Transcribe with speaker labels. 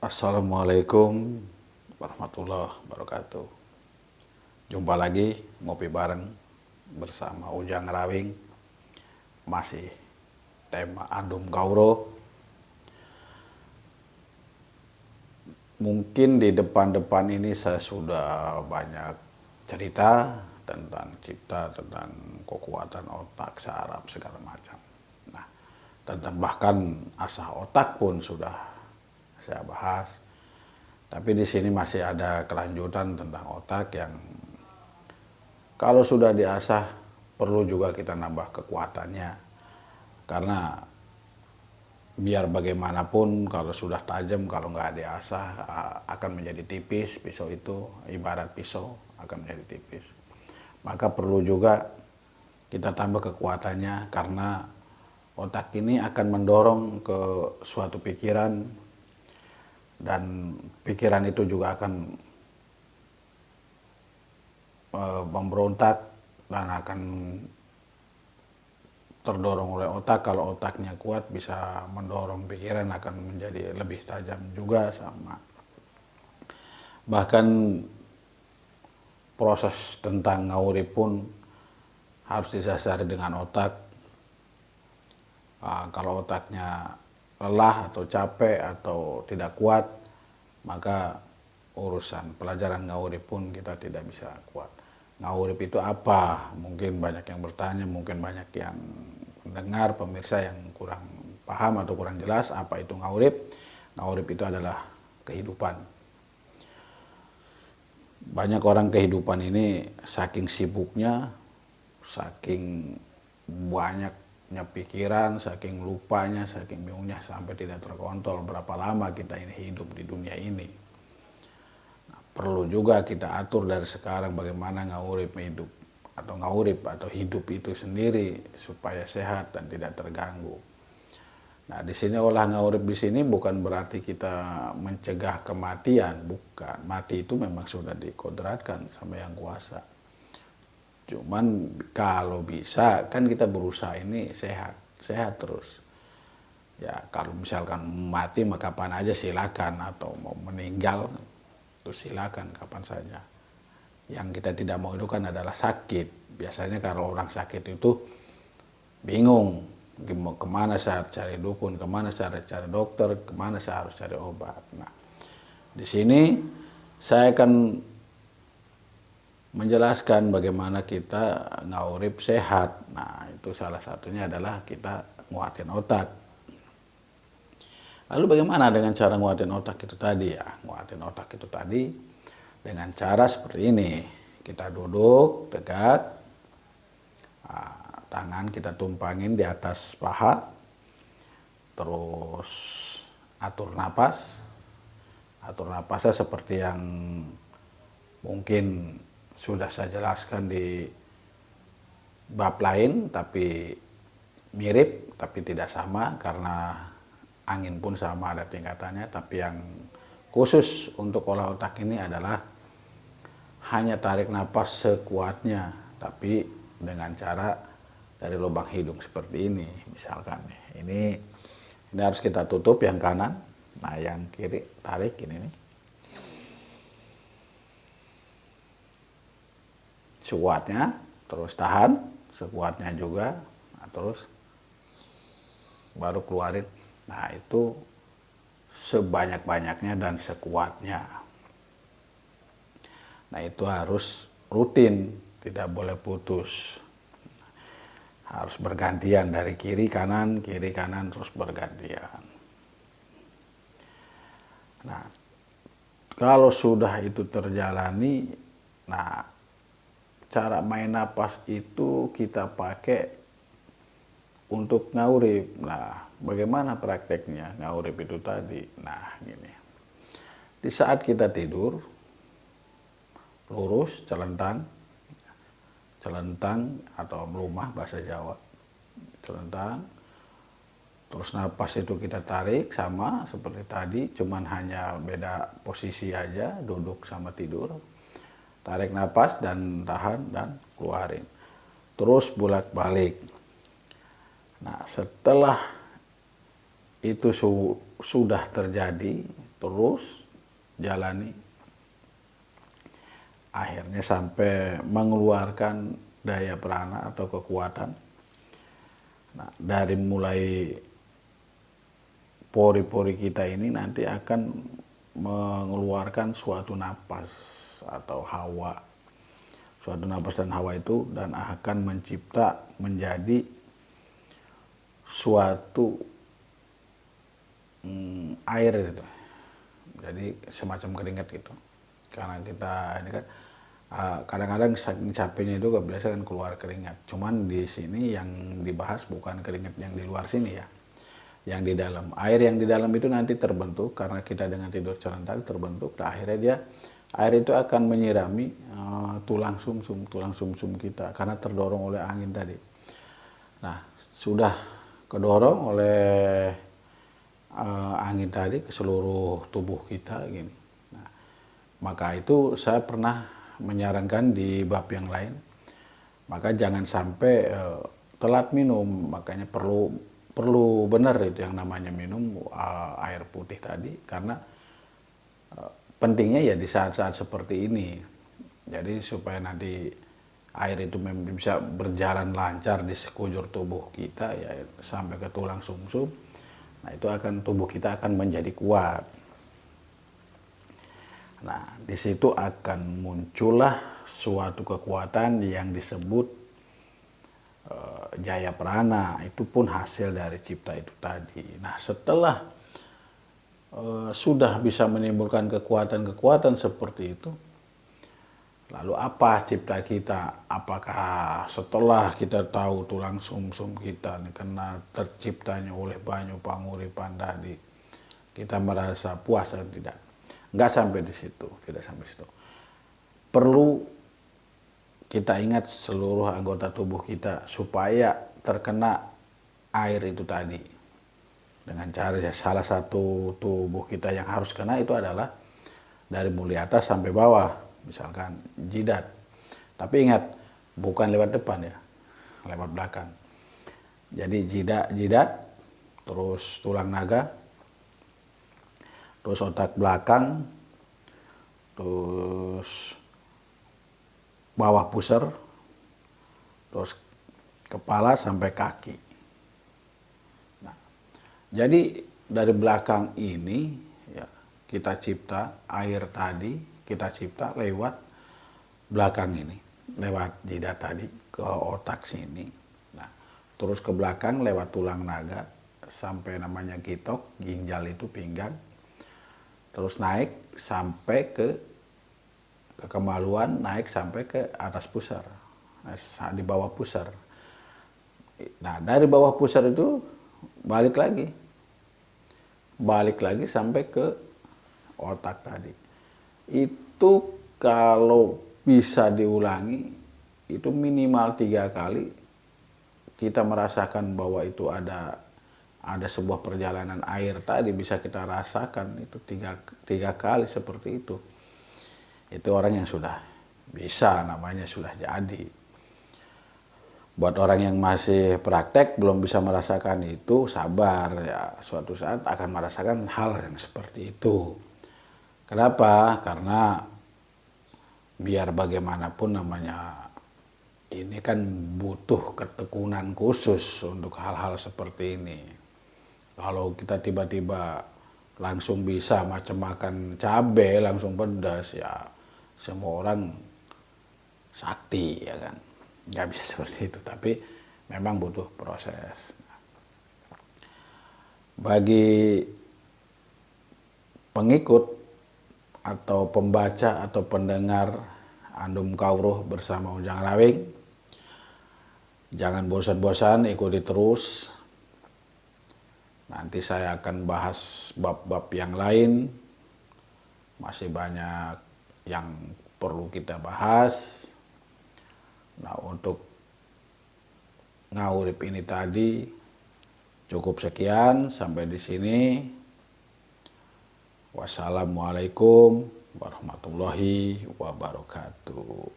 Speaker 1: Assalamualaikum warahmatullahi wabarakatuh. Jumpa lagi ngopi bareng bersama Ujang Rawing. Masih tema Andum Kauro. Mungkin di depan-depan ini saya sudah banyak cerita tentang cipta, tentang kekuatan otak, saraf, segala macam. Nah, tentang bahkan asah otak pun sudah saya bahas. Tapi di sini masih ada kelanjutan tentang otak yang kalau sudah diasah perlu juga kita nambah kekuatannya. Karena biar bagaimanapun kalau sudah tajam, kalau nggak diasah akan menjadi tipis. Pisau itu ibarat pisau akan menjadi tipis. Maka perlu juga kita tambah kekuatannya, karena otak ini akan mendorong ke suatu pikiran, dan pikiran itu juga akan memberontak dan akan terdorong oleh otak. Kalau otaknya kuat bisa mendorong pikiran akan menjadi lebih tajam juga sama. Bahkan proses tentang ngaurip pun harus didasari dengan otak. Kalau otaknya lelah atau capek atau tidak kuat, maka urusan pelajaran ngaurip pun kita tidak bisa kuat. Ngaurip itu apa? Mungkin banyak yang bertanya, mungkin banyak yang mendengar, pemirsa yang kurang paham atau kurang jelas apa itu ngaurip. Ngaurip itu adalah kehidupan. Banyak orang kehidupan ini saking sibuknya, saking banyaknya pikiran, saking lupanya, saking bingungnya, sampai tidak terkontrol berapa lama kita ini hidup di dunia ini. Nah, perlu juga kita atur dari sekarang bagaimana ngaurip hidup atau hidup itu sendiri supaya sehat dan tidak terganggu. Nah, di sini olah ngaurip di sini bukan berarti kita mencegah kematian, bukan. Mati itu memang sudah dikodratkan sama Yang Kuasa. Cuman kalau bisa kan kita berusaha ini sehat terus. Ya kalau misalkan mati maka kapan aja silakan, atau mau meninggal itu silakan kapan saja. Yang kita tidak mau itu kan adalah sakit. Biasanya kalau orang sakit itu bingung, kemana saya harus cari dukun, kemana saya harus cari dokter, kemana saya harus cari obat. Nah, di sini saya akan menjelaskan bagaimana kita ngaurip sehat. Nah, itu salah satunya adalah kita nguatin otak. Lalu bagaimana dengan cara nguatin otak itu tadi ya? Nguatin otak itu tadi dengan cara seperti ini. Kita duduk tegak, tangan kita tumpangin di atas paha, terus atur napas. Atur napasnya seperti yang mungkin sudah saya jelaskan di bab lain, tapi mirip tapi tidak sama, karena angin pun sama ada tingkatannya. Tapi yang khusus untuk olah otak ini adalah hanya tarik napas sekuatnya, tapi dengan cara dari lubang hidung seperti ini. Misalkan ini harus kita tutup yang kanan, nah yang kiri tarik ini nih. Sekuatnya, terus tahan, sekuatnya juga, nah, terus baru keluarin. Nah, itu sebanyak-banyaknya dan sekuatnya. Nah, itu harus rutin, tidak boleh putus. Harus bergantian dari kiri kanan terus bergantian. Nah, kalau sudah itu terjalani, nah cara main napas itu kita pakai untuk ngaurip. Nah, bagaimana prakteknya ngaurip itu tadi? Nah, gini. Di saat kita tidur, lurus, celentang atau melumah bahasa Jawa. Celentang. Terus napas itu kita tarik sama seperti tadi, cuman hanya beda posisi aja, duduk sama tidur. Tarik napas dan tahan dan keluarin. Terus bolak-balik. Nah, setelah itu sudah terjadi, terus jalani, akhirnya sampai mengeluarkan daya prana atau kekuatan. Nah, dari mulai pori-pori kita ini nanti akan mengeluarkan suatu napas atau hawa. Suatu napas dan hawa itu dan akan mencipta menjadi suatu air itu. Jadi semacam keringat gitu. Karena kita ini kan kadang-kadang saking capeknya itu biasa kan keluar keringat. Cuman di sini yang dibahas bukan keringat yang di luar sini ya. Yang di dalam. Air yang di dalam itu nanti terbentuk karena kita dengan tidur serentak terbentuk. Nah, akhirnya air itu akan menyirami tulang sumsum kita karena terdorong oleh angin tadi. Nah, sudah kedorong oleh angin tadi ke seluruh tubuh kita gini. Nah, maka itu saya pernah menyarankan di bab yang lain, maka jangan sampai telat minum, makanya perlu benar itu yang namanya minum air putih tadi, karena pentingnya ya di saat-saat seperti ini. Jadi supaya nanti air itu bisa berjalan lancar di sekujur tubuh kita ya sampai ke tulang sumsum. Nah, itu akan tubuh kita akan menjadi kuat. Nah, di situ akan muncullah suatu kekuatan yang disebut jaya prana. Itu pun hasil dari cipta itu tadi. Nah, setelah sudah bisa menimbulkan kekuatan-kekuatan seperti itu, lalu apa cipta kita? Apakah setelah kita tahu tulang sumsum kita kena terciptanya oleh banyu panguripan tadi, kita merasa puas atau tidak? Nggak sampai di situ, tidak sampai di situ. Perlu kita ingat seluruh anggota tubuh kita supaya terkena air itu tadi. Dengan cara salah satu tubuh kita yang harus kena itu adalah dari mulai atas sampai bawah, misalkan jidat. Tapi ingat, bukan lewat depan ya, lewat belakang. Jadi jidat, terus tulang naga, terus otak belakang, terus bawah pusar, terus kepala sampai kaki. Nah, jadi dari belakang ini ya kita cipta air tadi, kita cipta lewat belakang ini, lewat jidat tadi ke otak sini. Nah, terus ke belakang lewat tulang naga sampai namanya gitok, ginjal itu pinggang. Terus naik sampai ke kemaluan, naik sampai ke atas pusar, di bawah pusar. Nah, dari bawah pusar itu balik lagi sampai ke otak tadi. Itu kalau bisa diulangi, itu minimal 3 kali kita merasakan bahwa itu ada sebuah perjalanan air tadi, bisa kita rasakan itu tiga kali seperti itu. Itu orang yang sudah bisa, namanya sudah jadi. Buat orang yang masih praktek belum bisa merasakan itu, sabar ya, suatu saat akan merasakan hal yang seperti itu. Kenapa? Karena biar bagaimanapun namanya ini kan butuh ketekunan khusus untuk hal-hal seperti ini. Kalau kita tiba-tiba langsung bisa macam makan cabai langsung pedas ya semua orang sakti ya kan, nggak bisa seperti itu, tapi memang butuh proses. Bagi pengikut atau pembaca atau pendengar Andum Kawruh bersama Ujang Lawing, jangan bosan-bosan, ikuti terus. Nanti saya akan bahas bab-bab yang lain, masih banyak yang perlu kita bahas. Nah, untuk ngawurip ini tadi cukup sekian, sampai di sini. Wassalamualaikum warahmatullahi wabarakatuh.